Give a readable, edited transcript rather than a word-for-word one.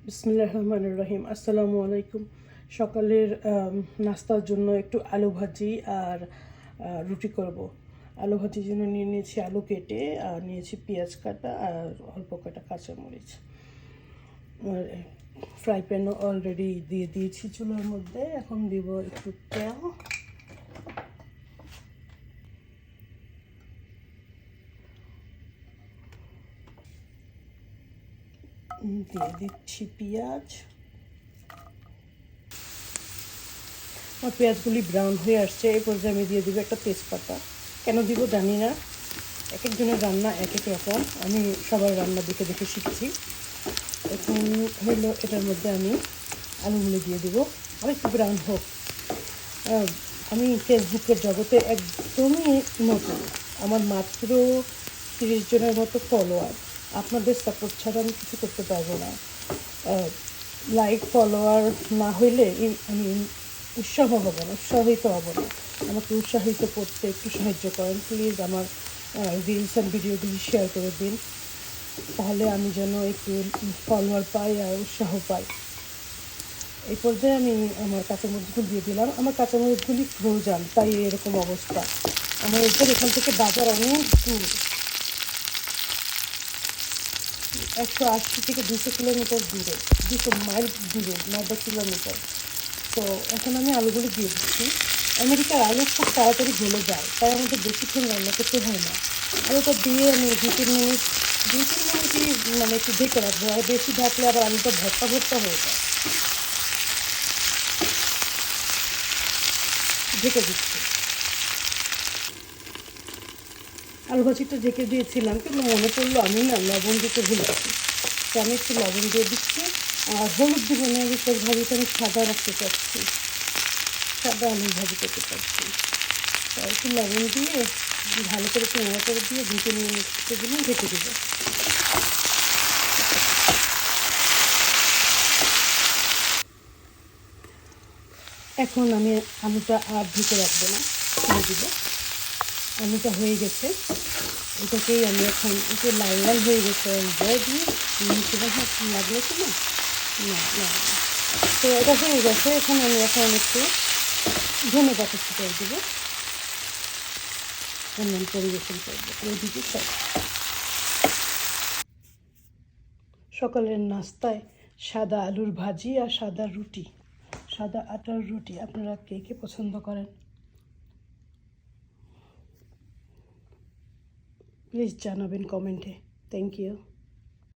বিসমিল্লাহির রহমানির রহিম। আসসালামু আলাইকুম। সকালের নাস্তার জন্য একটু আলু ভাজি আর রুটি করব। আলু ভাজির জন্য নিয়ে নিয়েছি আলু কেটে, আর নিয়েছি পেঁয়াজ কাটা আর অল্প কাটা কাঁচামরিচ। আর ফ্রাই প্যানও অলরেডি দিয়ে দিয়েছি চুলার মধ্যে। এখন দিব একটু তেল, দিয়ে দিচ্ছি পেঁয়াজ। আমার পেঁয়াজগুলি ব্রাউন হয়ে আসছে। এই পর্যায়ে আমি দিয়ে দিব একটা তেজপাতা। কেন দিব জানি না, এক একজনের রান্না এক এক রকম। আমি সবার রান্না দেখে দেখে শিখছি। এখন হইলো এটার মধ্যে আমি আলুগুলো দিয়ে দিব, আর একটু ব্রাউন হোক। আমি ফেসবুকের জগতে একদমই নতুন। আমার মাত্র 30 জনের মতো ফলোয়ার। আপনাদের সাপোর্ট ছাড়া আমি কিছু করতে পারবো না। লাইক ফলোয়ার না হইলে আমি উৎসাহিত হব না। আমাকে উৎসাহিত করতে একটু সাহায্য করেন প্লিজ। আমার রিলস অ্যান্ড ভিডিওগুলি শেয়ার করে দিন, তাহলে আমি যেন একটু ফলোয়ার পাই আর উৎসাহ পাই। এই পর্যায়ে আমি আমার কাঁচামরিচগুলো দিয়ে দিলাম। আমার কাঁচামরিচগুলি ফ্রোজান, তাই এরকম অবস্থা। আমার এখান থেকে বাজার অনেক দূর, 180 থেকে 200 কিলোমিটার দূরে, 200 মাইল দূরে, 90 কিলোমিটার। তো এখন আমি আলুগুলো দিয়ে দিচ্ছি। আমেরিকার আলু খুব তাড়াতাড়ি গলে যায়, তাই আমাদের বেশিক্ষণ রান্না করতে হয় না। আলুটা দিয়ে আমি 2-3 মিনিটই মানে একটু ঢেকে রাখবো। আর বেশি ঢাকলে আবার আলুটা ভর্তা ভর্তা হয়ে যায়। ঢেকে দিচ্ছি। আলু ভাজিটা ঢেকে দিয়েছিলাম, কিন্তু মনে পড়লো আমি না লবণ দিতে ভুলেছি। তো আমি একটু লবণ দিয়ে দিচ্ছি। আর হলুদ দিব না, বিকজ ভাজিটা আমি সাদা রাখতে চাচ্ছি, সাদা আলুর ভাজি করতে চাচ্ছি। তো একটু লবণ দিয়ে ভালো করে একটু নাড়া করে দিয়ে 2-3 মিনিটের জন্য ঢেকে দেবো। এখন আমি আলুটা আর ঢেকে রাখবো না, ছেড়ে দিব। আলুটা হয়ে গেছে, এটাকেই আমি এখন একটু লাল লাল হয়ে গেছে জয় দিয়ে নিচে লাগলো কি না, না। তো এটা হয়ে গেছে। এখন আমি একটু ধনে পাতা ছিটিয়ে দেবো, অন্যান্য পরিবেশন করবো। ওইদিকে সকালের নাস্তায় সাদা আলুর ভাজি আর সাদা রুটি, সাদা আটার রুটি। আপনারা কে কে পছন্দ করেন প্লিজ জানাবেন কমেন্টে। Thank you.